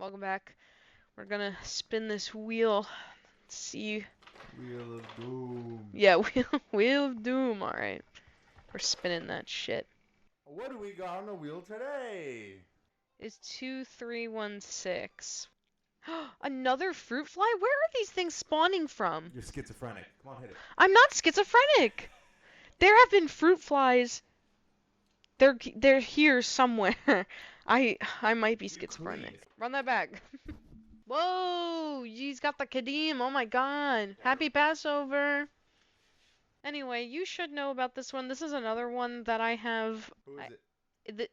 welcome back. We're gonna spin this wheel. See. Wheel of Doom. Yeah, wheel of doom. All right, we're spinning that shit. What do we got on the wheel today? It's 2316. Another fruit fly? Where are these things spawning from? You're schizophrenic. Come on, hit it. I'm not schizophrenic. There have been fruit flies. They're here somewhere. I might be schizophrenic. Run that back. Whoa, he's got the Kadim. Oh my god. Happy Passover. Anyway, you should know about this one. This is another one that I have. Who is it?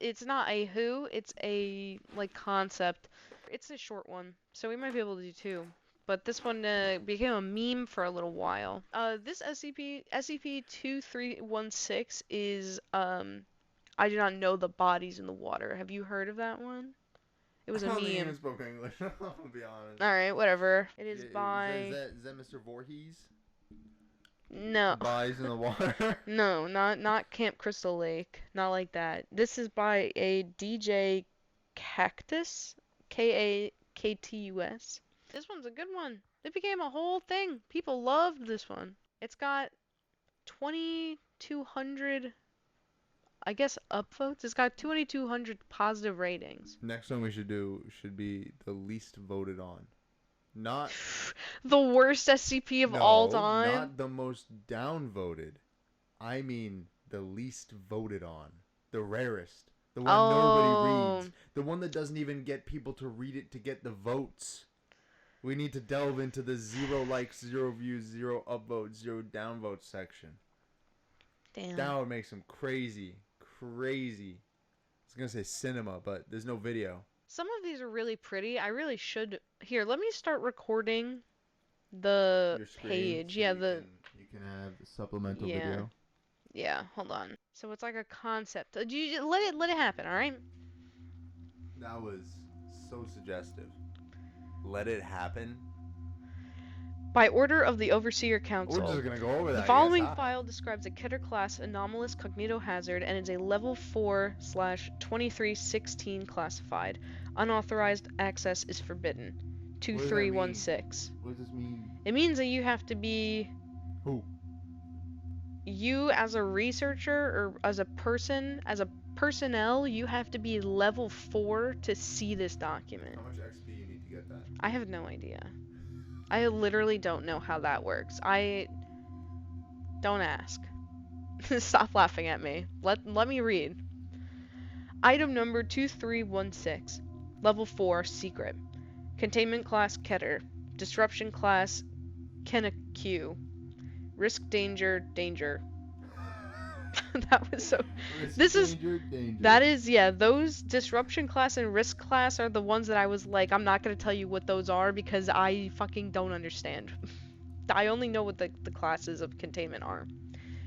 It's not a who, it's a like concept. It's a short one, so we might be able to do two. But this one became a meme for a little while. This SCP-2316 is I do not know the bodies in the water. Have you heard of that one? It was a meme. I don't even spoke English. I'll be honest. All right, whatever. It is by. Is that Mr. Voorhees? No. Bodies in the water? No, not Camp Crystal Lake. Not like that. This is by a DJ Cactus, Kaktus. This one's a good one. It became a whole thing. People loved this one. It's got 2,200, I guess, upvotes. It's got 2,200 positive ratings. Next one we should do should be the least voted on. Not the worst SCP of all time. Not the most downvoted. I mean the least voted on. The rarest. The one nobody reads. The one that doesn't even get people to read it to get the votes. We need to delve into the 0 likes, 0 views, 0 upvotes, 0 downvotes section. Damn. That would make some crazy. I was going to say cinema, but there's no video. Some of these are really pretty. I really should. Here, let me start recording the page. So yeah, you can have the supplemental video. Yeah, hold on. So it's like a concept. Let it happen, all right? That was so suggestive. Let it happen. By order of the Overseer Council, we're just gonna go over that. The following file describes a Keter class anomalous cognitohazard and is a level 4/2316 classified. Unauthorized access is forbidden. 2316. What does this mean? It means that you have to be. Who? You as a researcher or as a person, as a personnel, you have to be level 4 to see this document. How much XP you need to get that? I have no idea. I literally don't know how that works. Don't ask. Stop laughing at me. Let me read. Item number 2316. Level 4, secret. Containment class Keter. Disruption class Kenaq. Risk danger. That was so. That is, yeah, those disruption class and risk class are the ones that I was like, I'm not gonna tell you what those are because I fucking don't understand. I only know what the classes of containment are.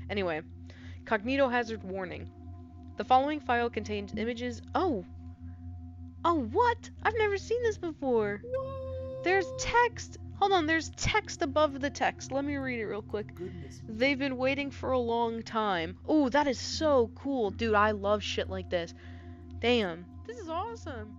Anyway, cognitohazard warning. The following file contains images. Oh, what? I've never seen this before. What? There's text. Hold on, there's text above the text. Let me read it real quick. Goodness. They've been waiting for a long time. Oh, that is so cool. Dude, I love shit like this. Damn. This is awesome.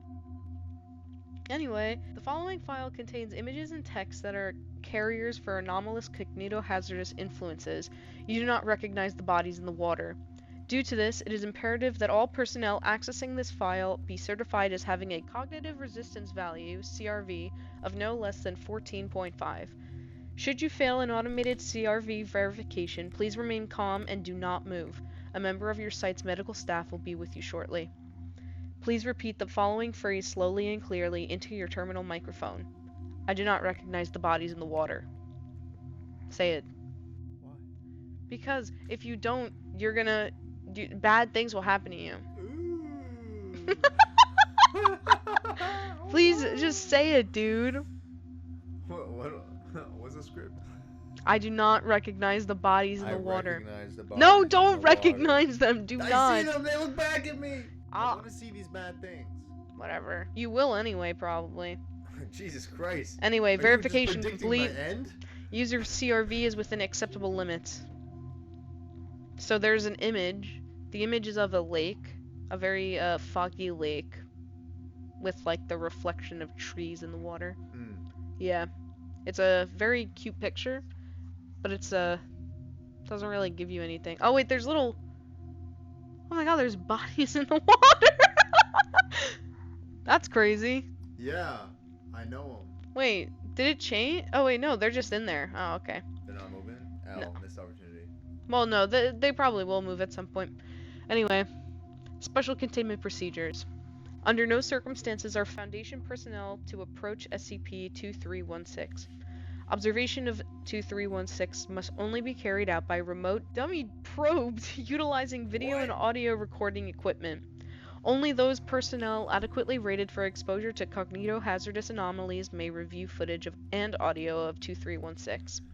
Anyway, the following file contains images and text that are carriers for anomalous cognitohazardous influences. You do not recognize the bodies in the water. Due to this, it is imperative that all personnel accessing this file be certified as having a cognitive resistance value, CRV, of no less than 14.5. Should you fail an automated CRV verification, please remain calm and do not move. A member of your site's medical staff will be with you shortly. Please repeat the following phrase slowly and clearly into your terminal microphone. I do not recognize the bodies in the water. Say it. Why? Because if you don't, you're gonna... bad things will happen to you. Please just say it, dude. What's the script? I do not recognize the bodies in the water. Recognize the bodies no, don't recognize them. Do not. I see them. They look back at me. I Ah. want to see these bad things. Whatever. You will anyway, probably. Jesus Christ. Anyway, Are verification you just complete. my end? User CRV is within acceptable limits. So there's an image. The image is of a lake. A very foggy lake. with like the reflection of trees in the water. Mm. Yeah. It's a very cute picture, but it's doesn't really give you anything. Oh wait, there's little. Oh my god, there's bodies in the water. That's crazy. Yeah, I know them. Wait, did it change? Oh wait, no, they're just in there. Oh, okay. They're not moving? No. Missed opportunity. Well, no, they probably will move at some point. Anyway, special containment procedures. Under no circumstances are Foundation personnel to approach SCP-2316. Observation of 2316 must only be carried out by remote dummy probes utilizing video and audio recording equipment. Only those personnel adequately rated for exposure to cognitohazardous anomalies may review footage and audio of 2316.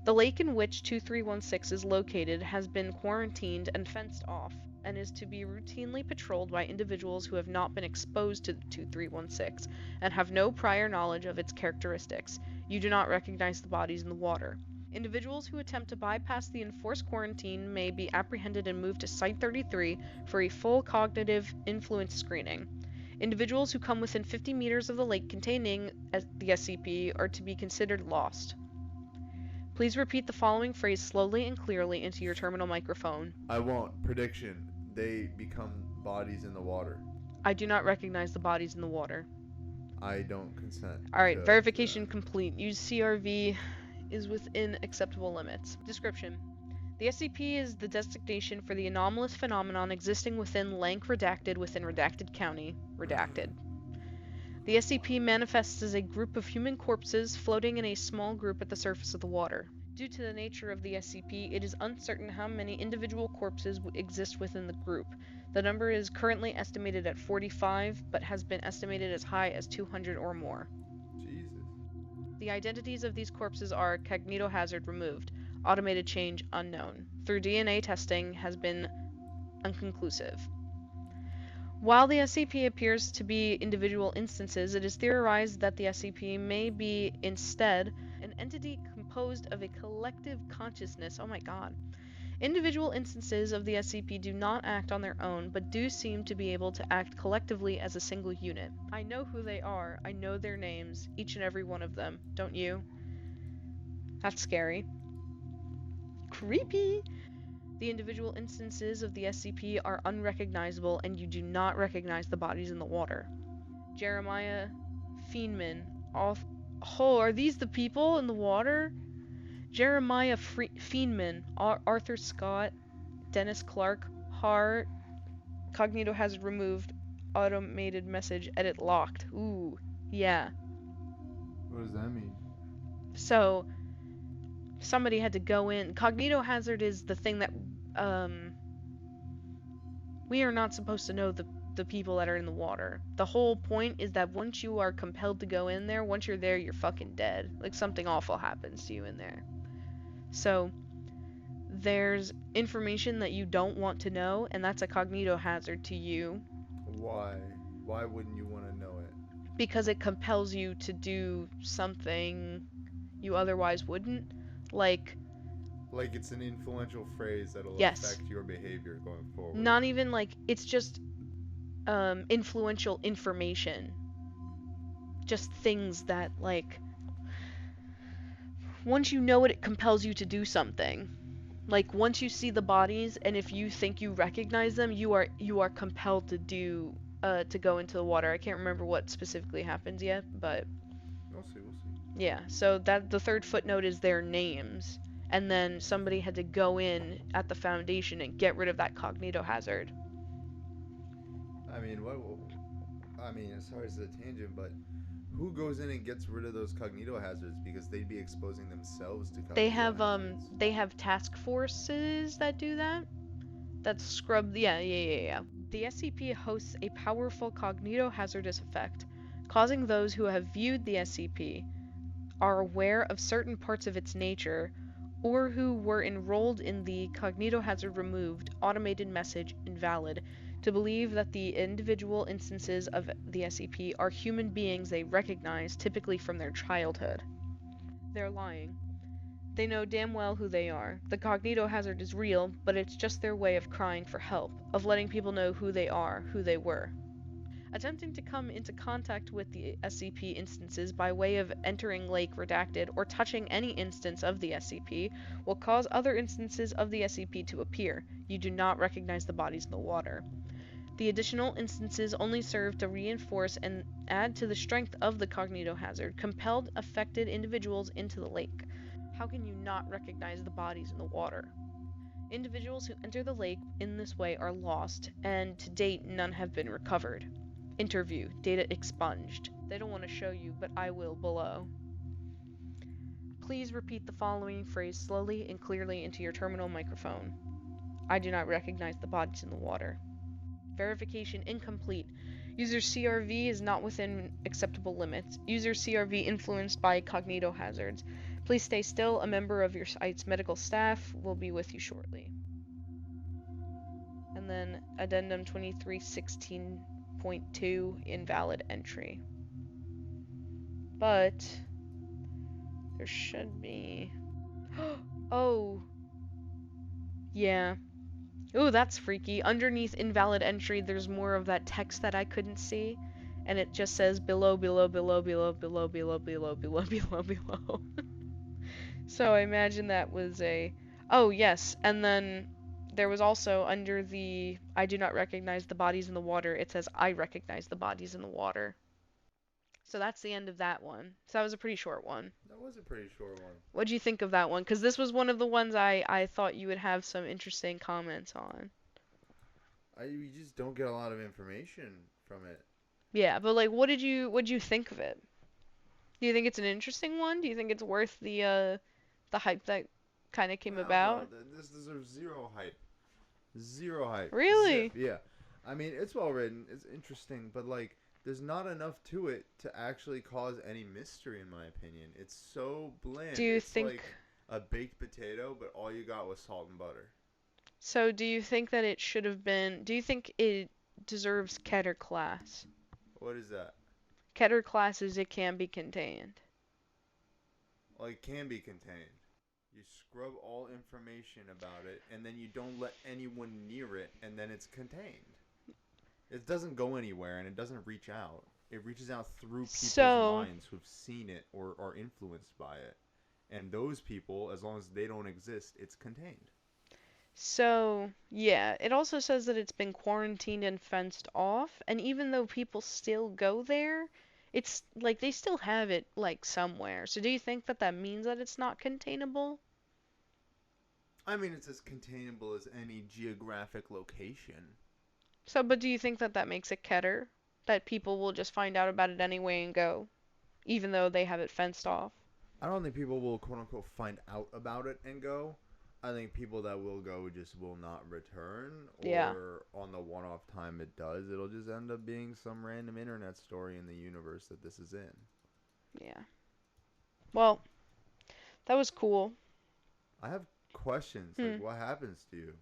The lake in which 2316 is located has been quarantined and fenced off, and is to be routinely patrolled by individuals who have not been exposed to 2316 and have no prior knowledge of its characteristics. You do not recognize the bodies in the water. Individuals who attempt to bypass the enforced quarantine may be apprehended and moved to Site 33 for a full cognitive influence screening. Individuals who come within 50 meters of the lake containing the SCP are to be considered lost. Please repeat the following phrase slowly and clearly into your terminal microphone. I won't. Prediction. They become bodies in the water. I do not recognize the bodies in the water. I don't consent. Alright, verification complete. Use CRV is within acceptable limits. Description. The SCP is the designation for the anomalous phenomenon existing within Lank Redacted within Redacted County. Redacted. The SCP manifests as a group of human corpses floating in a small group at the surface of the water. Due to the nature of the SCP, it is uncertain how many individual corpses exist within the group. The number is currently estimated at 45, but has been estimated as high as 200 or more. Jesus. The identities of these corpses are cognitohazard removed, automated change unknown. Through DNA testing has been inconclusive. While the SCP appears to be individual instances, it is theorized that the SCP may be instead an entity composed of a collective consciousness. Oh my god. Individual instances of the SCP do not act on their own, but do seem to be able to act collectively as a single unit. I know who they are. I know their names, each and every one of them. Don't you? That's scary. Creepy! The individual instances of the SCP are unrecognizable, and you do not recognize the bodies in the water. Jeremiah Fienman. Oh, are these the people in the water? Jeremiah Fienman, Arthur Scott, Dennis Clark, Hart, cognitohazard removed, automated message, edit locked. Ooh, yeah. What does that mean? So, somebody had to go in. Cognitohazard is the thing that, we are not supposed to know the people that are in the water. The whole point is that once you are compelled to go in there, once you're there, you're fucking dead. Like, something awful happens to you in there. So, there's information that you don't want to know, and that's a cognitohazard to you. Why? Why wouldn't you want to know it? Because it compels you to do something you otherwise wouldn't. Like it's an influential phrase that'll yes. affect your behavior going forward. Not even like, it's just influential information. Just things that, like, once you know it, it compels you to do something. Like, once you see the bodies, and if you think you recognize them, you are compelled to do to go into the water. I can't remember what specifically happens yet, but We'll see. yeah. So that the third footnote is their names, and then somebody had to go in at the Foundation and get rid of that cognitohazard. I mean, as far as the tangent, but who goes in and gets rid of those cognitohazards, because they'd be exposing themselves to cognitohazards? They have task forces that do that. That scrub. Yeah. The SCP hosts a powerful cognitohazardous effect, causing those who have viewed the SCP, are aware of certain parts of its nature, or who were enrolled in the cognitohazard removed automated message invalid, to believe that the individual instances of the SCP are human beings they recognize, typically from their childhood. They're lying. They know damn well who they are. The cognitohazard is real, but it's just their way of crying for help, of letting people know who they are, who they were. Attempting to come into contact with the SCP instances by way of entering Lake Redacted or touching any instance of the SCP will cause other instances of the SCP to appear. You do not recognize the bodies in the water. The additional instances only serve to reinforce and add to the strength of the cognitohazard, compelled affected individuals into the lake. How can you not recognize the bodies in the water? Individuals who enter the lake in this way are lost, and to date none have been recovered. Interview. Data expunged. They don't want to show you, but I will below. Please repeat the following phrase slowly and clearly into your terminal microphone. I do not recognize the bodies in the water. Verification incomplete. User CRV is not within acceptable limits. User CRV influenced by cognitohazards. Please stay still. A member of your site's medical staff will be with you shortly. And then Addendum 2316.2, invalid entry. But there should be... Oh! Yeah. Ooh, that's freaky. Underneath invalid entry, there's more of that text that I couldn't see. And it just says below, below, below, below, below, below, below, below, below, below. So I imagine that was a... Oh, yes. And then there was also under the I do not recognize the bodies in the water, it says I recognize the bodies in the water. So that's the end of that one. So that was a pretty short one. That was a pretty short one. What'd you think of that one? Because this was one of the ones I thought you would have some interesting comments on. You just don't get a lot of information from it. Yeah, but like, what'd you think of it? Do you think it's an interesting one? Do you think it's worth the hype that kind of came about? No, this deserves zero hype. Zero hype. Really? Zip. Yeah. I mean, it's well written. It's interesting, but like, there's not enough to it to actually cause any mystery, in my opinion. It's so bland. Do you it's think like a baked potato, but all you got was salt and butter. So? Do you think that it should have been? Do you think it deserves Keter class? What is that? Keter class is it can be contained. Well, it can be contained. You scrub all information about it, and then you don't let anyone near it, and then it's contained. It doesn't go anywhere, and it doesn't reach out. It reaches out through people's minds who've seen it or are influenced by it. And those people, as long as they don't exist, it's contained. So, yeah, it also says that it's been quarantined and fenced off, and even though people still go there, it's like they still have it like somewhere. So do you think that that means that it's not containable? I mean, it's as containable as any geographic location. So, but do you think that that makes it Keter? That people will just find out about it anyway and go, even though they have it fenced off? I don't think people will, quote unquote, find out about it and go. I think people that will go just will not return. Yeah. Or on the one-off time it does, it'll just end up being some random internet story in the universe that this is in. Yeah. Well, that was cool. I have questions. Like, what happens to you?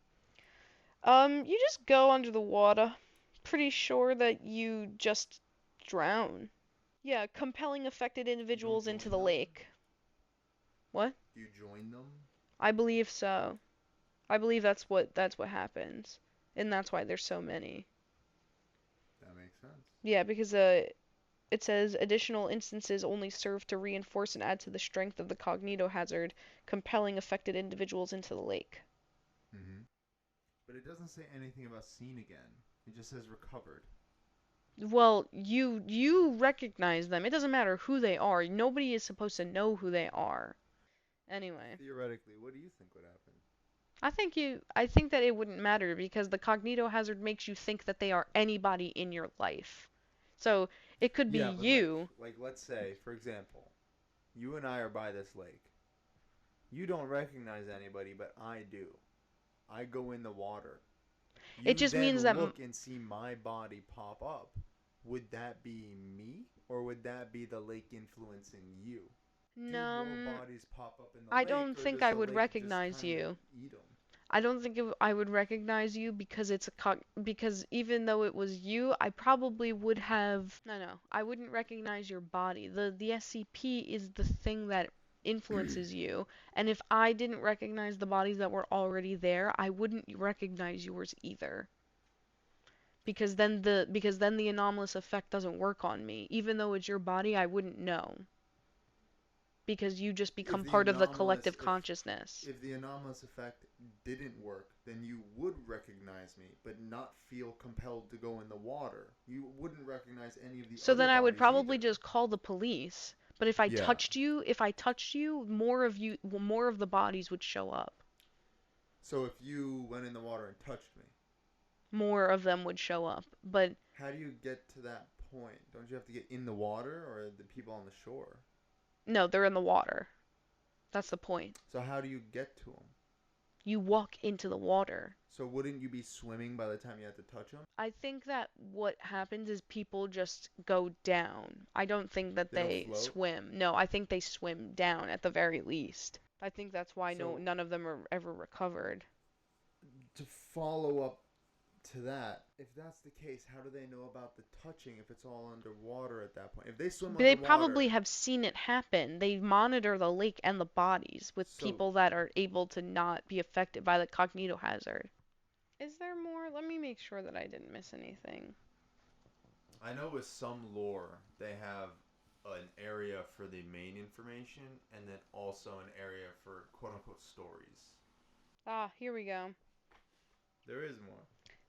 You just go under the water. Pretty sure that you just drown. Yeah, compelling affected individuals into the lake. What? Do you join them? I believe so. I believe that's what happens. And that's why there's so many. That makes sense. Yeah, because it says additional instances only serve to reinforce and add to the strength of the cognitohazard, compelling affected individuals into the lake. Mm-hmm. But it doesn't say anything about seen again. It just says recovered. Well, you recognize them. It doesn't matter who they are. Nobody is supposed to know who they are. Anyway. Theoretically, what do you think would happen? I think that it wouldn't matter because the cognitohazard makes you think that they are anybody in your life. So, it could be you. Like, let's say, for example, you and I are by this lake. You don't recognize anybody, but I do. I go in the water. You It just then means that look and see my body pop up. Would that be me, or would that be the lake influencing you? no, Do more bodies pop up in the I lake, don't or think does I the would lake recognize just kind you. of eat 'em? I don't think I would recognize you because because even though it was you, I probably would have no, I wouldn't recognize your body. The SCP is the thing that influences you, and if I didn't recognize the bodies that were already there, I wouldn't recognize yours either. because then the anomalous effect doesn't work on me. Even though it's your body, I wouldn't know. Because you just become part of the collective consciousness. If the anomalous effect didn't work, then you would recognize me, but not feel compelled to go in the water. You wouldn't recognize any of the So other then I would bodies probably either. just call the police. But if I touched you, more of the bodies would show up. So if you went in the water and touched me, more of them would show up. But how do you get to that point? Don't you have to get in the water, or the people on the shore? no, they're in the water. That's the point. So how do you get to them? You walk into the water. So wouldn't you be swimming by the time you had to touch them? I think that what happens is people just go down. I don't think that they swim. No, I think they swim down at the very least. I think that's why none of them are ever recovered. To follow up to that, if that's the case, how do they know about the touching if it's all underwater at that point? If they swim underwater... They probably have seen it happen. They monitor the lake and the bodies with people that are able to not be affected by the cognitohazard. Is there more? Let me make sure that I didn't miss anything. I know with some lore, they have an area for the main information and then also an area for quote-unquote stories. Ah, here we go. There is more.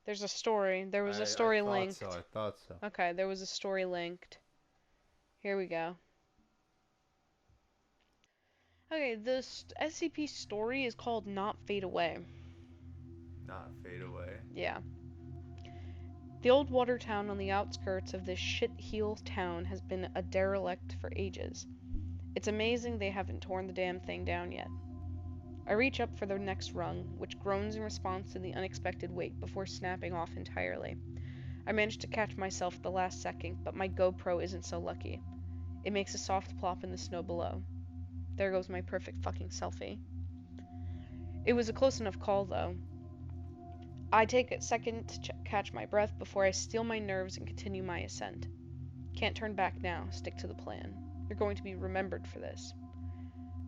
There's a story. There was a story linked. I thought so. Okay, there was a story linked. Here we go. Okay, the SCP story is called Not Fade Away. Not Fade Away? Yeah. The old water town on the outskirts of this shitheel town has been a derelict for ages. It's amazing they haven't torn the damn thing down yet. I reach up for the next rung, which groans in response to the unexpected wake before snapping off entirely. I manage to catch myself at the last second, but my GoPro isn't so lucky. It makes a soft plop in the snow below. There goes my perfect fucking selfie. It was a close enough call, though. I take a second to catch my breath before I steel my nerves and continue my ascent. Can't turn back now, stick to the plan. You're going to be remembered for this.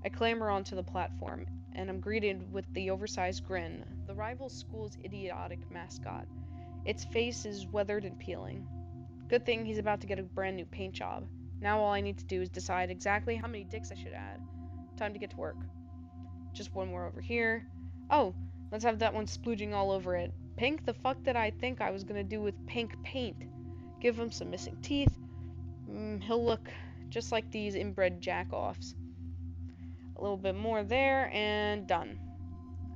I clamber onto the platform, and I'm greeted with the oversized grin, the rival school's idiotic mascot. Its face is weathered and peeling. Good thing he's about to get a brand new paint job. Now all I need to do is decide exactly how many dicks I should add. Time to get to work. Just one more over here. Oh, let's have that one splooging all over it. Pink? The fuck did I think I was gonna do with pink paint? Give him some missing teeth. He'll look just like these inbred jack-offs. A little bit more there, and done.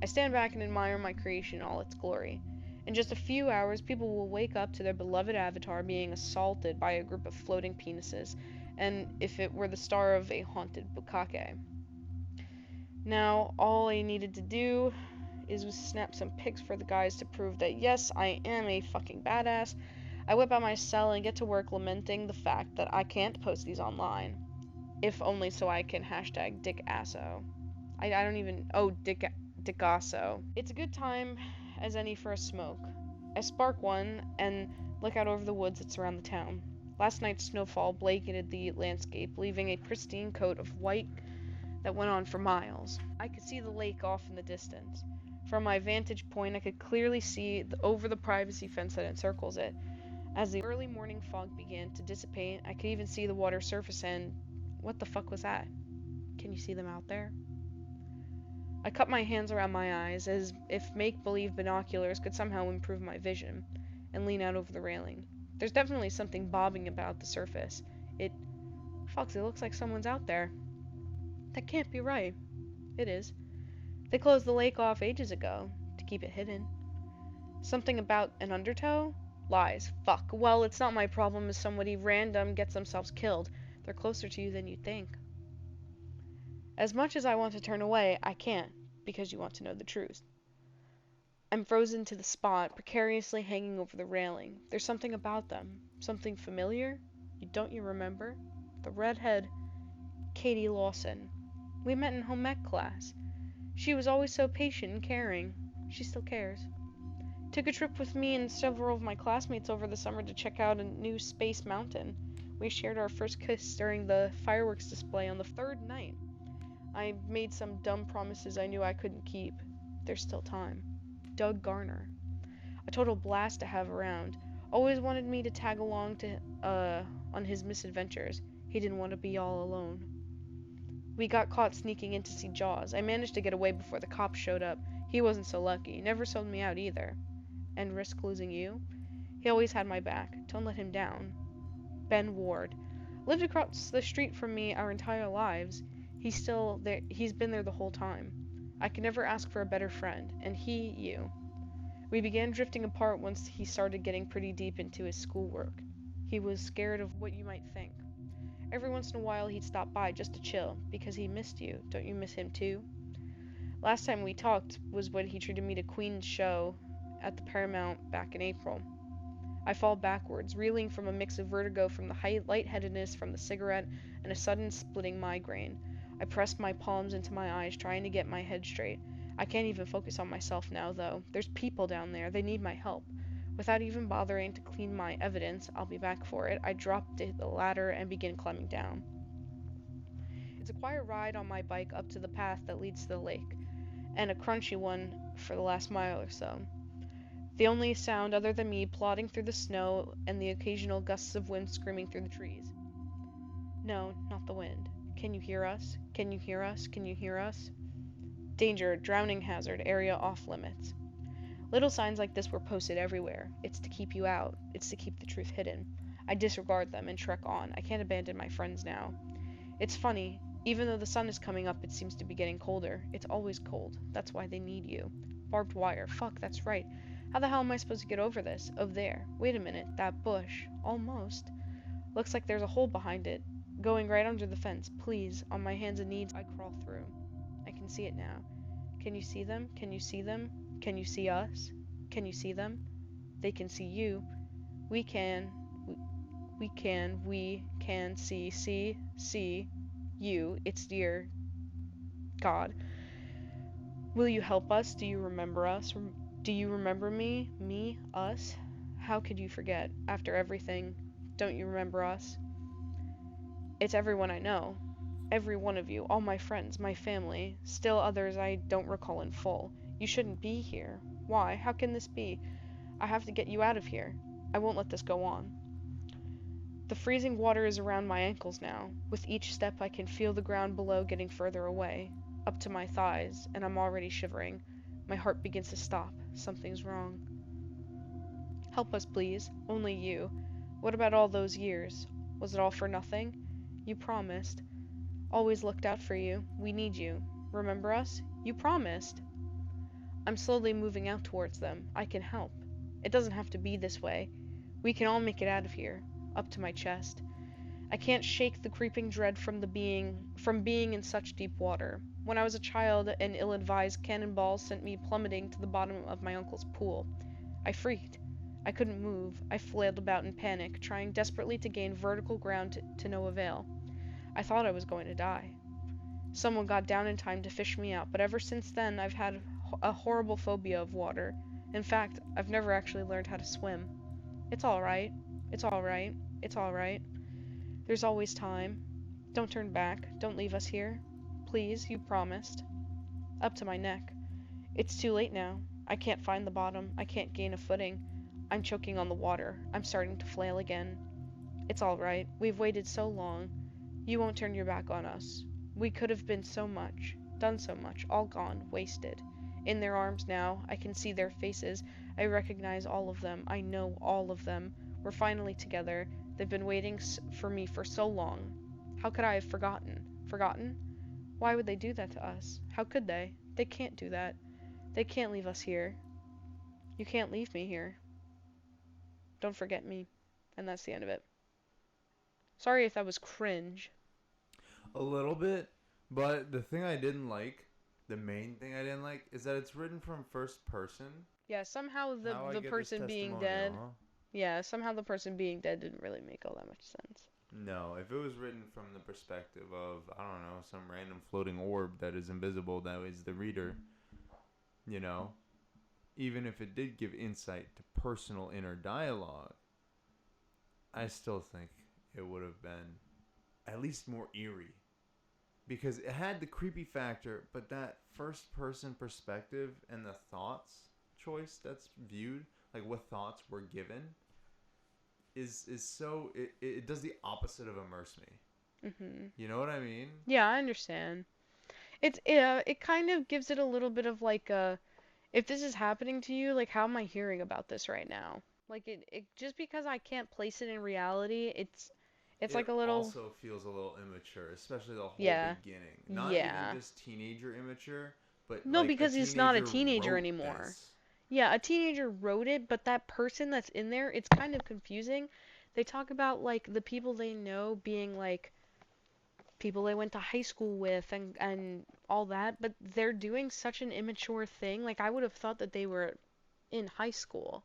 I stand back and admire my creation in all its glory. In just a few hours, people will wake up to their beloved avatar being assaulted by a group of floating penises, and if it were the star of a haunted bukkake. Now, all I needed to do is snap some pics for the guys to prove that yes, I am a fucking badass. I whip out my cell and get to work lamenting the fact that I can't post these online. If only so I can hashtag dickasso. I don't even... Oh, dickasso. It's a good time as any for a smoke. I spark one and look out over the woods that surround the town. Last night's snowfall blanketed the landscape, leaving a pristine coat of white that went on for miles. I could see the lake off in the distance. From my vantage point, I could clearly see over the privacy fence that encircles it. As the early morning fog began to dissipate, I could even see the water surface and... What the fuck was that? Can you see them out there? I cup my hands around my eyes, as if make-believe binoculars could somehow improve my vision, and lean out over the railing. There's definitely something bobbing about the surface. Fuck, it looks like someone's out there. That can't be right. It is. They closed the lake off ages ago, to keep it hidden. Something about an undertow? Lies. Fuck. Well, it's not my problem if somebody random gets themselves killed. They're closer to you than you think. As much as I want to turn away, I can't, because you want to know the truth. I'm frozen to the spot, precariously hanging over the railing. There's something about them. Something familiar? Don't you remember? The redhead, Katie Lawson. We met in home ec class. She was always so patient and caring. She still cares. Took a trip with me and several of my classmates over the summer to check out a new space mountain. We shared our first kiss during the fireworks display on the third night. I made some dumb promises I knew I couldn't keep. There's still time. Doug Garner. A total blast to have around. Always wanted me to tag along to on his misadventures. He didn't want to be all alone. We got caught sneaking in to see Jaws. I managed to get away before the cops showed up. He wasn't so lucky. Never sold me out either. And risk losing you? He always had my back. Don't let him down. Ben Ward. Lived across the street from me our entire lives. He's still there. He's been there the whole time. I could never ask for a better friend. And he, you. We began drifting apart once he started getting pretty deep into his schoolwork. He was scared of what you might think. Every once in a while he'd stop by just to chill, because he missed you. Don't you miss him too? Last time we talked was when he treated me to Queen's show at the Paramount back in April. I fall backwards, reeling from a mix of vertigo from the lightheadedness from the cigarette and a sudden splitting migraine. I press my palms into my eyes, trying to get my head straight. I can't even focus on myself now, though. There's people down there. They need my help. Without even bothering to clean my evidence, I'll be back for it. I dropped the ladder and began climbing down. It's a quiet ride on my bike up to the path that leads to the lake, and a crunchy one for the last mile or so. The only sound other than me plodding through the snow and the occasional gusts of wind screaming through the trees. No, not the wind. Can you hear us? Can you hear us? Can you hear us? Danger, drowning hazard, area off limits. Little signs like this were posted everywhere. It's to keep you out. It's to keep the truth hidden. I disregard them and trek on. I can't abandon my friends now. It's funny. Even though the sun is coming up, it seems to be getting colder. It's always cold. That's why they need you. Barbed wire. Fuck, that's right. How the hell am I supposed to get over this? Oh, there. Wait a minute. That bush. Almost. Looks like there's a hole behind it. Going right under the fence. Please. On my hands and knees, I crawl through. I can see it now. Can you see them? Can you see them? Can you see us? Can you see them? They can see you. We can see you. It's dear God. Will you help us? Do you remember us? Do you remember me? Me? Us? How could you forget? After everything, don't you remember us? It's everyone I know. Every one of you. All my friends, my family. Still others I don't recall in full. You shouldn't be here. Why? How can this be? I have to get you out of here. I won't let this go on. The freezing water is around my ankles now. With each step I can feel the ground below getting further away, up to my thighs, and I'm already shivering. My heart begins to stop. Something's wrong. Help us, please. Only you. What about all those years? Was it all for nothing? You promised. Always looked out for you. We need you. Remember us? You promised. I'm slowly moving out towards them. I can help. It doesn't have to be this way. We can all make it out of here. Up to my chest. I can't shake the creeping dread from being in such deep water. When I was a child, an ill-advised cannonball sent me plummeting to the bottom of my uncle's pool. I freaked. I couldn't move. I flailed about in panic, trying desperately to gain vertical ground to no avail. I thought I was going to die. Someone got down in time to fish me out, but ever since then I've had a horrible phobia of water. In fact, I've never actually learned how to swim. It's all right. It's all right. It's all right. There's always time. Don't turn back. Don't leave us here. Please, you promised. Up to my neck. It's too late now. I can't find the bottom. I can't gain a footing. I'm choking on the water. I'm starting to flail again. It's all right. We've waited so long. You won't turn your back on us. We could have been so much, done so much, all gone, wasted. In their arms now. I can see their faces. I recognize all of them. I know all of them. We're finally together. They've been waiting for me for so long. How could I have forgotten? Forgotten? Why would they do that to us? How could they? They can't do that. They can't leave us here. You can't leave me here. Don't forget me. And that's the end of it. Sorry if that was cringe. A little bit, but the thing I didn't like, the main thing I didn't like, is that it's written from first person. Yeah, somehow the person being dead. Huh? Yeah, somehow the person being dead didn't really make all that much sense. No, if it was written from the perspective of, I don't know, some random floating orb that is invisible, that is the reader, you know, even if it did give insight to personal inner dialogue, I still think it would have been at least more eerie. Because it had the creepy factor, but that first person perspective and the thoughts choice that's viewed, like what thoughts were given, is so it does the opposite of immerse me. Mhm. You know what I mean? Yeah, I understand. It kind of gives it a little bit of like a, if this is happening to you, like how am I hearing about this right now? Like it just because I can't place it in reality, it's It like a little, also feels a little immature, especially the whole yeah. beginning. Not even Yeah. just teenager immature, but No, like a because he's not a teenager teenager wrote anymore. this. Yeah, a teenager wrote it, but that person that's in there, it's kind of confusing. They talk about like the people they know being like people they went to high school with and all that, but they're doing such an immature thing. Like I would have thought that they were in high school.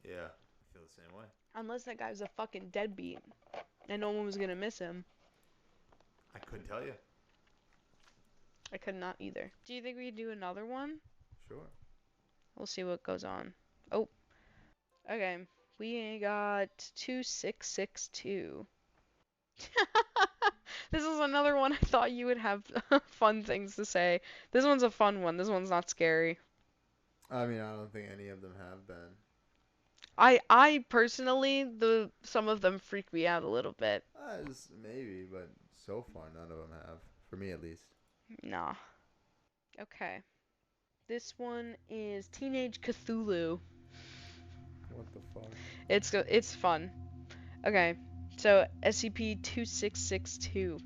Yeah, I feel the same way. Unless that guy was a fucking deadbeat and no one was gonna miss him. I couldn't tell you. I could not either. Do you think we could do another one? Sure. We'll see what goes on. Oh, okay. We got 2662. This is another one I thought you would have fun things to say. This one's a fun one. This one's not scary. I mean, I don't think any of them have been. I personally, some of them freak me out a little bit. Maybe, but so far none of them have. For me, at least. Nah. Okay. This one is Teenage Cthulhu. What the fuck? It's fun. Okay. So SCP-2662.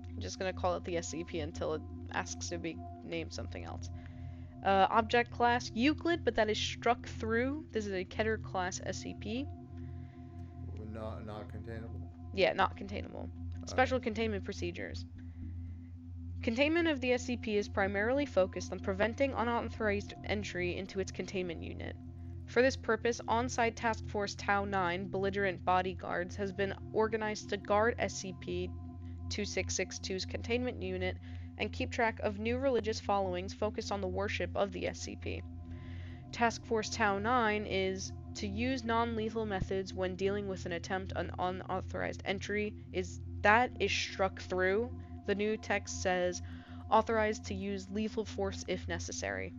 I'm just gonna call it the SCP until it asks to be named something else. Object class Euclid, but that is struck through. This is a Keter class SCP. Not containable. Yeah, not containable. Special containment procedures. Containment of the SCP is primarily focused on preventing unauthorized entry into its containment unit. For this purpose, on-site Task Force Tau 9 belligerent bodyguards has been organized to guard SCP-2662's containment unit and keep track of new religious followings focused on the worship of the SCP. Task Force Tau 9 is to use non-lethal methods when dealing with an attempt on unauthorized entry. Is struck through. The new text says, authorized to use lethal force if necessary.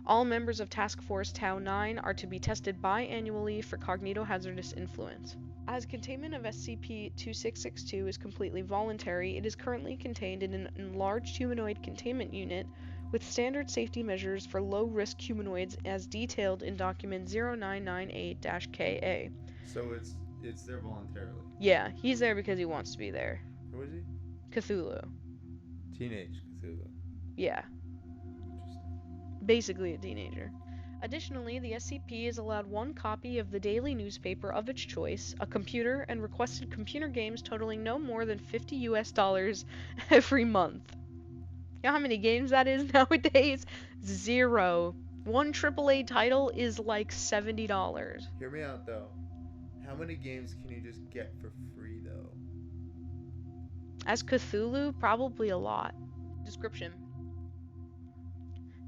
All members of Task Force Tau 9 are to be tested biannually for cognitohazardous influence. As containment of SCP-2662 is completely voluntary, it is currently contained in an enlarged humanoid containment unit with standard safety measures for low-risk humanoids as detailed in document 0998-KA. So it's there voluntarily. Yeah, he's there because he wants to be there. Who is he? Cthulhu. Teenage Cthulhu. Yeah. Interesting. Basically a teenager. Additionally, the SCP is allowed one copy of the daily newspaper of its choice, a computer, and requested computer games totaling no more than $50 every month. You know how many games that is nowadays? 0. One AAA title is like $70. Hear me out though. How many games can you just get for free though? As Cthulhu, probably a lot. Description.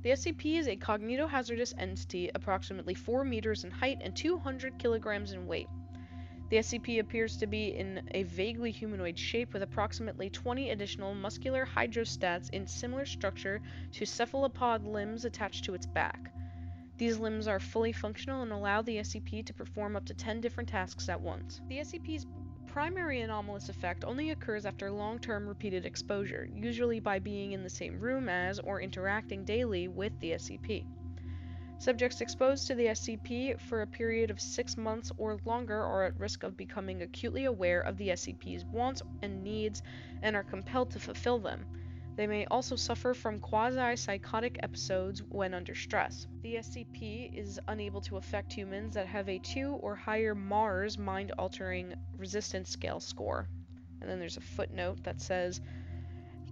The SCP is a cognitohazardous entity approximately 4 meters in height and 200 kilograms in weight. The SCP appears to be in a vaguely humanoid shape with approximately 20 additional muscular hydrostats in similar structure to cephalopod limbs attached to its back. These limbs are fully functional and allow the SCP to perform up to 10 different tasks at once. The SCP's primary anomalous effect only occurs after long-term repeated exposure, usually by being in the same room as or interacting daily with the SCP. Subjects exposed to the SCP for a period of 6 months or longer are at risk of becoming acutely aware of the SCP's wants and needs and are compelled to fulfill them. They may also suffer from quasi-psychotic episodes when under stress. The SCP is unable to affect humans that have a 2 or higher Mars mind-altering resistance scale score. And then there's a footnote that says,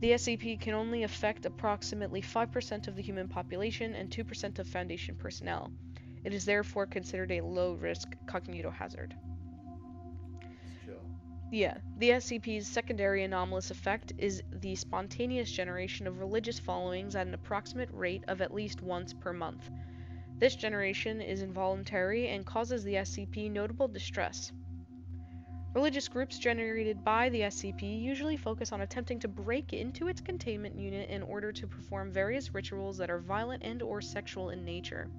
the SCP can only affect approximately 5% of the human population and 2% of Foundation personnel. It is therefore considered a low-risk cognitohazard. It's chill. Yeah, the SCP's secondary anomalous effect is the spontaneous generation of religious followings at an approximate rate of at least once per month. This generation is involuntary and causes the SCP notable distress. Religious groups generated by the SCP usually focus on attempting to break into its containment unit in order to perform various rituals that are violent and/or sexual in nature.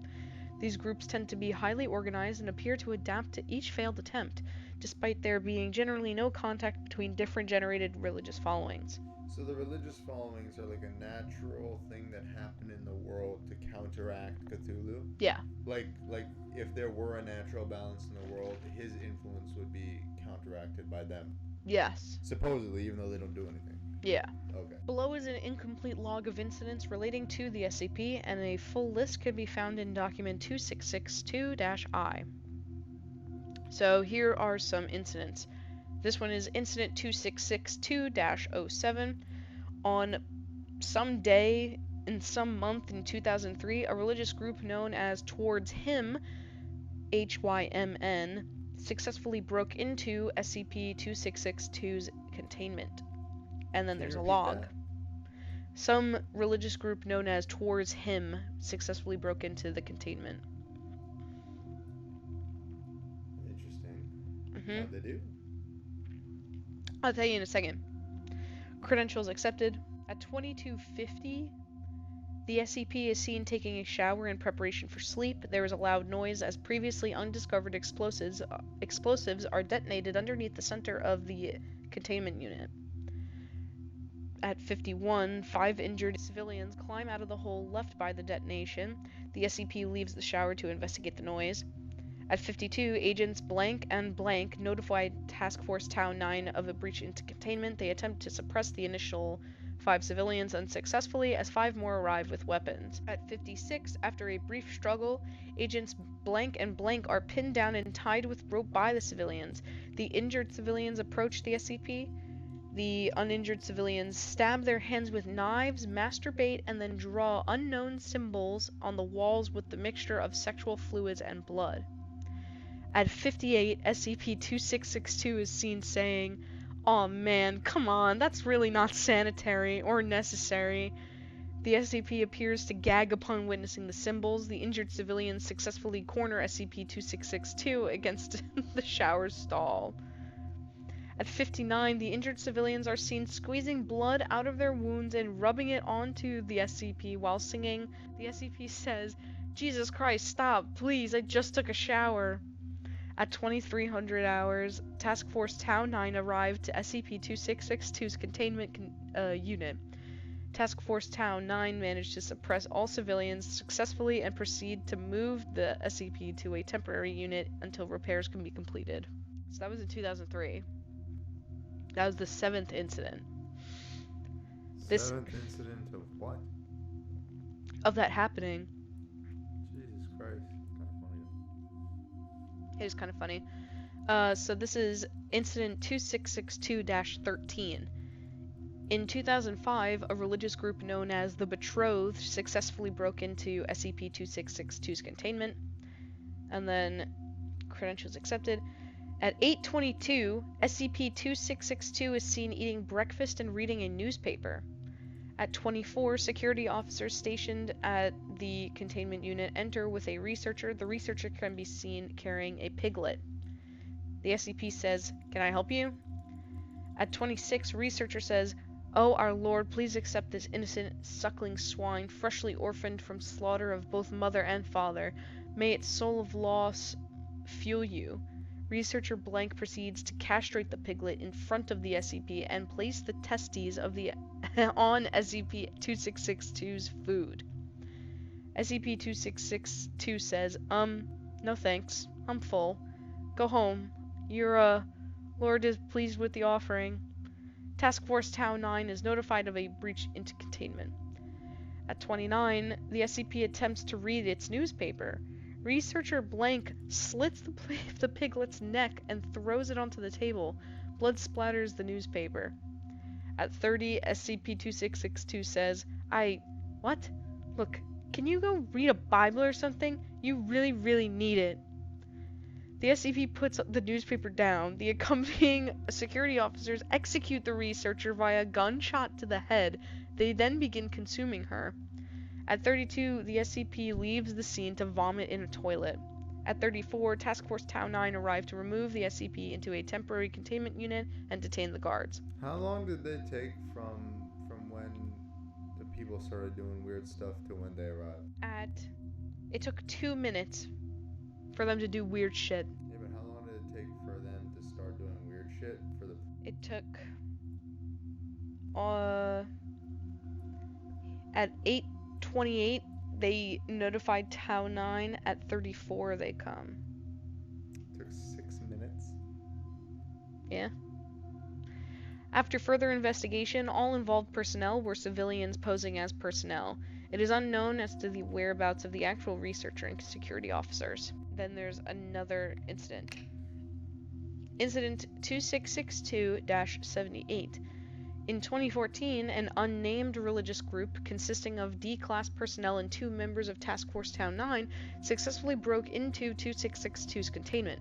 These groups tend to be highly organized and appear to adapt to each failed attempt, despite there being generally no contact between different generated religious followings. So the religious followings are like a natural thing that happened in the world to counteract Cthulhu. Yeah. Like if there were a natural balance in the world, his influence would be counteracted by them. Yes. Supposedly, even though they don't do anything. Yeah. Okay. Below is an incomplete log of incidents relating to the SCP, and a full list could be found in document 2662-I. So here are some incidents. This one is incident 2662-07. On some day in some month in 2003, a religious group known as Towards Him, HYMN, successfully broke into SCP-2662's containment. And then there's a log. That? Some religious group known as Towards Him successfully broke into the containment. Interesting. Mm-hmm. How'd they do? I'll tell you in a second. Credentials accepted. At 2250, the SCP is seen taking a shower in preparation for sleep. There is a loud noise as previously undiscovered explosives are detonated underneath the center of the containment unit. At 51, 5 injured civilians climb out of the hole left by the detonation. The SCP leaves the shower to investigate the noise. At 52, agents blank and blank notified Task Force Tau 9 of a breach into containment. They attempt to suppress the initial 5 civilians unsuccessfully as 5 more arrive with weapons. At 56, after a brief struggle, agents blank and blank are pinned down and tied with rope by the civilians. The injured civilians approach the SCP. The uninjured civilians stab their hands with knives, masturbate, and then draw unknown symbols on the walls with the mixture of sexual fluids and blood. At 58, SCP-2662 is seen saying, "Aw man, come on, that's really not sanitary or necessary." The SCP appears to gag upon witnessing the symbols. The injured civilians successfully corner SCP-2662 against the shower stall. At 59, the injured civilians are seen squeezing blood out of their wounds and rubbing it onto the SCP while singing. The SCP says, "Jesus Christ, stop, please, I just took a shower." At 2300 hours, Task Force Tau 9 arrived to SCP-2662's containment unit. Task Force Tau 9 managed to suppress all civilians successfully and proceed to move the SCP to a temporary unit until repairs can be completed. So that was in 2003. That was the 7th incident. Seventh incident of what? Of that happening. Jesus Christ. Kind of funny. It is kind of funny. So this is incident 2662-13. In 2005, a religious group known as the Betrothed successfully broke into SCP-2662's containment. And then credentials accepted. At 8:22, SCP-2662 is seen eating breakfast and reading a newspaper. At 24, security officers stationed at the containment unit enter with a researcher. The researcher can be seen carrying a piglet. The SCP says, "Can I help you?" At 26, researcher says, "Oh, our Lord, please accept this innocent suckling swine, freshly orphaned from slaughter of both mother and father. May its soul of loss fuel you." Researcher blank proceeds to castrate the piglet in front of the SCP and place the testes of the on SCP-2662's food. SCP-2662 says, "No thanks. I'm full. Go home. Your, Lord is pleased with the offering." Task Force Tau 9 is notified of a breach into containment. At 29, the SCP attempts to read its newspaper. Researcher blank slits the piglet's neck and throws it onto the table. Blood splatters the newspaper. At 30, SCP-2662 says, What? Look, can you go read a Bible or something? You really, really need it." The SCP puts the newspaper down. The accompanying security officers execute the researcher via gunshot to the head. They then begin consuming her. At 32, the SCP leaves the scene to vomit in a toilet. At 34, Task Force Tau 9 arrived to remove the SCP into a temporary containment unit and detain the guards. How long did they take from when the people started doing weird stuff to when they arrived? It took 2 minutes for them to do weird shit. Yeah, but how long did it take for them to start doing weird shit for the... It took at 8:28 they notified Tau 9. At 34 they come. Took 6 minutes? Yeah. After further investigation, all involved personnel were civilians posing as personnel. It is unknown as to the whereabouts of the actual researcher and security officers. Then there's another incident. Incident 2662-78. In 2014, an unnamed religious group consisting of D-Class personnel and 2 members of Task Force Tau 9 successfully broke into 2662's containment.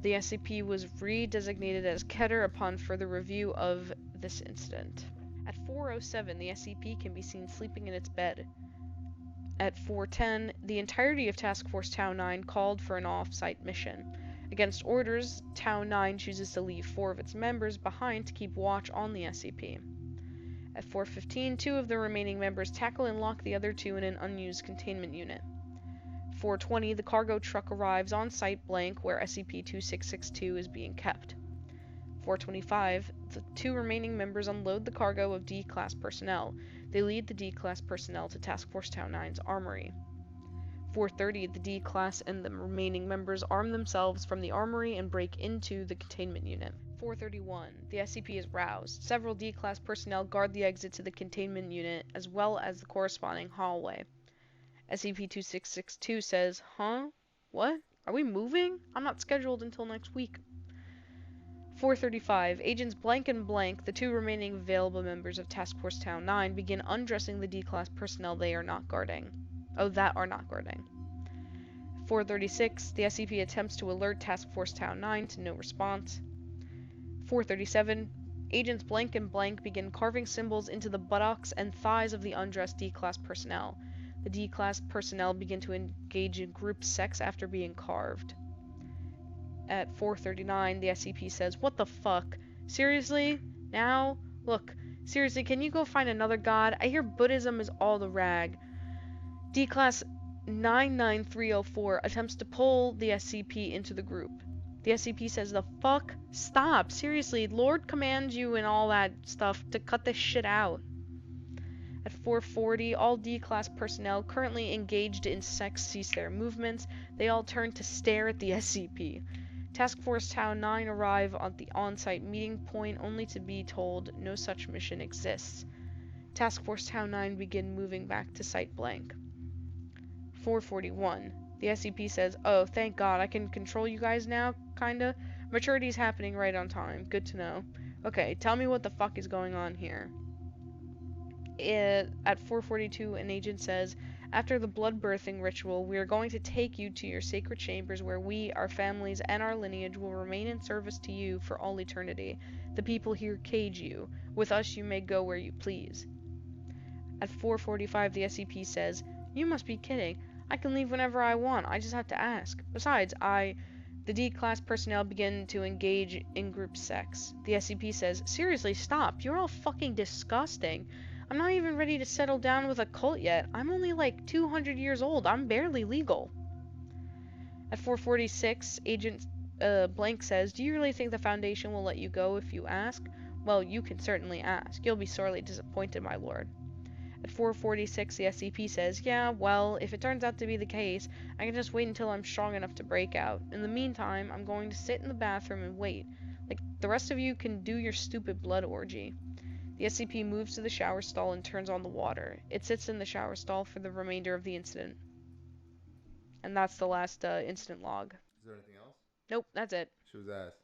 The SCP was re-designated as Keter upon further review of this incident. At 4:07, the SCP can be seen sleeping in its bed. At 4:10, the entirety of Task Force Tau 9 called for an off-site mission. Against orders, Tau 9 chooses to leave 4 of its members behind to keep watch on the SCP. At 4:15, 2 of the remaining members tackle and lock the other 2 in an unused containment unit. 4:20, the cargo truck arrives on site blank where SCP-2662 is being kept. 4:25, the 2 remaining members unload the cargo of D-Class personnel. They lead the D-Class personnel to Task Force Tau 9's armory. 4:30, the D-Class and the remaining members arm themselves from the armory and break into the containment unit. 4:31, the SCP is roused. Several D-Class personnel guard the exit to the containment unit as well as the corresponding hallway. SCP-2662 says, "Huh? What? Are we moving? I'm not scheduled until next week." 4:35, Agents Blank and Blank, the 2 remaining available members of Task Force Tau 9, begin undressing the D-Class personnel that are not guarding. 4:36, the SCP attempts to alert Task Force Tau 9 to no response. 4:37, Agents Blank and Blank begin carving symbols into the buttocks and thighs of the undressed D-Class personnel. The D-Class personnel begin to engage in group sex after being carved. At 4:39, the SCP says, "What the fuck? Seriously? Now? Look, seriously, can you go find another god? I hear Buddhism is all the rag." D-Class 99304 attempts to pull the SCP into the group. The SCP says, "The fuck? Stop. Seriously, Lord commands you and all that stuff to cut this shit out." At 4:40, all D-Class personnel currently engaged in sex cease their movements. They all turn to stare at the SCP. Task Force Tau 9 arrive at the on-site meeting point only to be told no such mission exists. Task Force Tau 9 begin moving back to Site Blank. 4:41. The SCP says, "Oh, thank God, I can control you guys now, kinda. Maturity's happening right on time. Good to know. Okay, tell me what the fuck is going on here." At 4:42, an agent says, "After the blood birthing ritual, we are going to take you to your sacred chambers where we, our families, and our lineage will remain in service to you for all eternity. The people here cage you. With us, you may go where you please." At 4:45, the SCP says, "You must be kidding. I can leave whenever I want. I just have to ask. Besides, The D-Class personnel begin to engage in group sex. The SCP says, "Seriously, stop. You're all fucking disgusting. I'm not even ready to settle down with a cult yet. I'm only like 200 years old. I'm barely legal." At 4:46, Agent Blank says, "Do you really think the Foundation will let you go if you ask? Well, you can certainly ask. You'll be sorely disappointed, my lord." At 4:46, the SCP says, "Yeah, well, if it turns out to be the case, I can just wait until I'm strong enough to break out. In the meantime, I'm going to sit in the bathroom and wait. Like, the rest of you can do your stupid blood orgy." The SCP moves to the shower stall and turns on the water. It sits in the shower stall for the remainder of the incident. And that's the last incident log. Is there anything else? Nope, that's it. She was ass.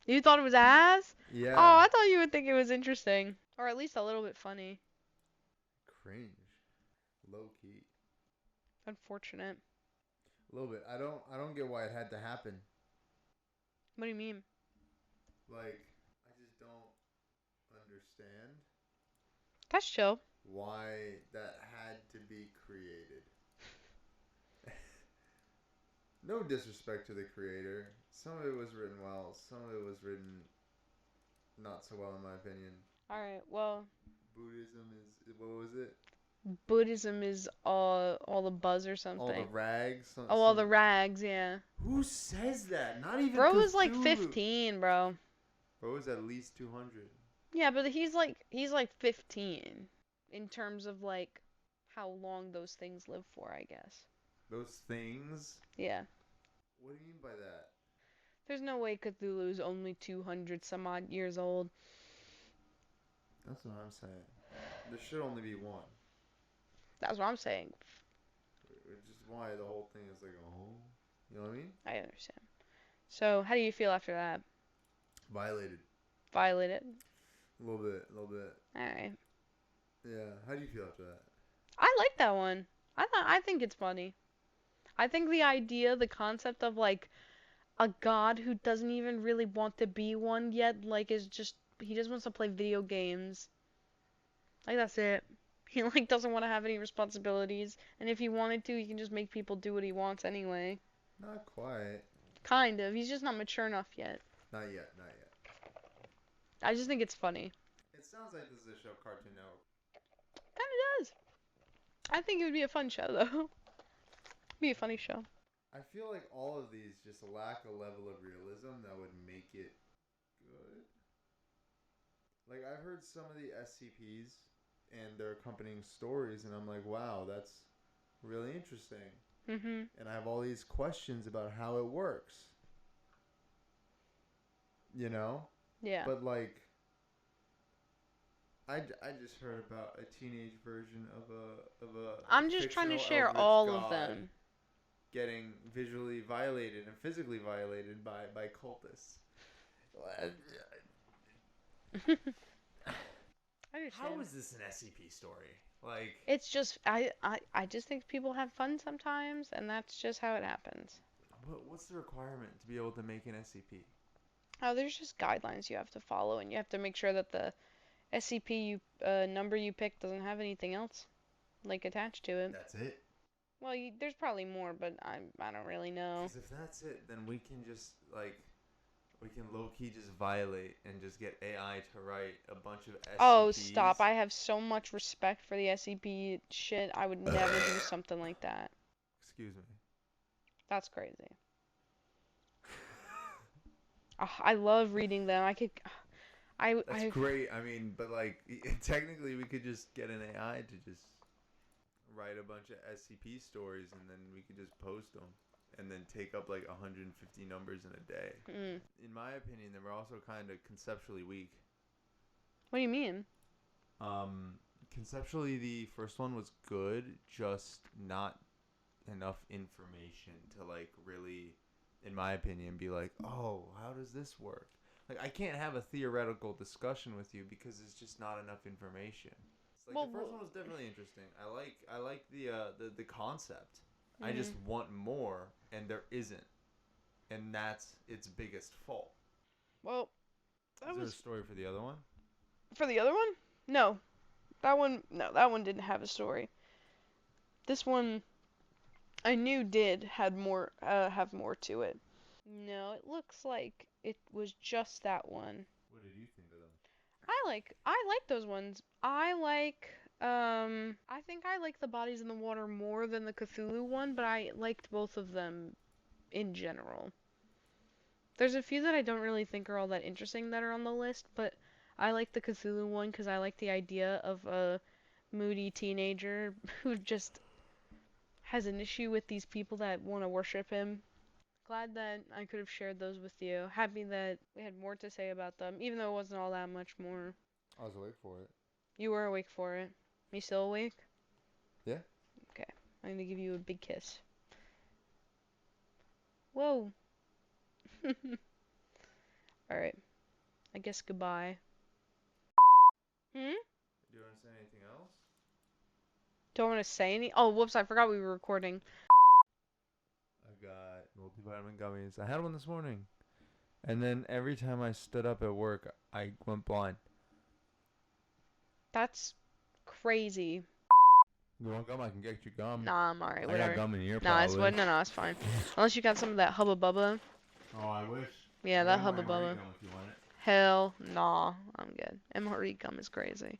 You thought it was ass? Yeah. Oh, I thought you would think it was interesting. Or at least a little bit funny. Cringe. Low key. Unfortunate. A little bit. I don't get why it had to happen. What do you mean? Like, I just don't understand That's chill. why that had to be created. No disrespect to the creator. Some of it was written well. Some of it was written not so well, in my opinion. Alright, well. Buddhism is... What was it? Buddhism is all the buzz or All the something. rags. Oh, all the rags, yeah. Who says that? Not even Bro was like Cthulhu. 15, bro. Bro is at least 200. Yeah, but he's like 15 in terms of like how long those things live for, I guess. Those things? Yeah. What do you mean by that? There's no way Cthulhu's only 200 some odd years old. That's what I'm saying. There should only be one. That's what I'm saying. Which is why the whole thing is like, oh, you know what I mean? I understand. So, how do you feel after that? Violated. Violated? A little bit. Alright. Yeah. How do you feel after that? I like that one. I think it's funny. I think the idea, the concept of like a god who doesn't even really want to be one yet, like is just he just wants to play video games. Like that's it. He like doesn't want to have any responsibilities, and if he wanted to, he can just make people do what he wants anyway. Not quite. Kind of. He's just not mature enough yet. Not yet. I just think it's funny. It sounds like this is a show Cartoon Network. Kind of does. I think it would be a fun show though. Be a funny show. I feel like all of these just lack a level of realism that would make it good. Like, I've heard some of the SCPs and their accompanying stories, and I'm like, wow, that's really interesting. Mhm. And I have all these questions about how it works. You know? Yeah. But, like, I just heard about a teenage version of a I'm just trying to fictional share eldritch all god of them. getting visually violated and physically violated by cultists. How is this an SCP story? Like, it's just I just think people have fun sometimes, and that's just how it happens. what's the requirement to be able to make an SCP? Oh, there's just guidelines you have to follow, and you have to make sure that the SCP number you pick doesn't have anything else like attached to it. That's it. Well, there's probably more, but I don't really know. Because if that's it, then we can just low-key just violate and just get AI to write a bunch of SCPs. Oh, stop. I have so much respect for the SCP shit. I would never do something like that. Excuse me. That's crazy. I love reading them. That's great. I mean, but like, technically, we could just get an AI to just write a bunch of SCP stories, and then we could just post them, and then take up like 150 numbers in a day. In my opinion, they were also kind of conceptually weak. What do you mean? Conceptually, the first one was good, just not enough information to like really, in my opinion, be like, oh, how does this work? Like, I can't have a theoretical discussion with you because it's just not enough information. It's like, the first one was definitely interesting. I like the concept. I just want more, and there isn't, and that's its biggest fault. Well, Is there a story for the other one? For the other one? No. That one didn't have a story. This one I knew did have more to it. No, it looks like it was just that one. What did you think of them? I like those ones. I think I like the Bodies in the Water more than the Cthulhu one, but I liked both of them in general. There's a few that I don't really think are all that interesting that are on the list, but I like the Cthulhu one because I like the idea of a moody teenager who just has an issue with these people that want to worship him. Glad that I could have shared those with you. Happy that we had more to say about them, even though it wasn't all that much more. I was awake for it. You were awake for it. You still awake? Yeah. Okay. I'm gonna give you a big kiss. Whoa. Alright. I guess goodbye. Hmm? Do you want to say anything else? Do I want to say any? Oh, whoops, I forgot we were recording. I got multivitamin gummies. I had one this morning. And then every time I stood up at work, I went blind. That's crazy. You want gum? I can get you gum. Nah, I'm alright, I whatever. got gum in here, Nah, probably. no, it's fine. Unless you got some of that Hubba Bubba. Oh, I wish. Yeah, that Hubba Bubba. Gum if you want it. Hell, nah, I'm good. MRE gum is crazy.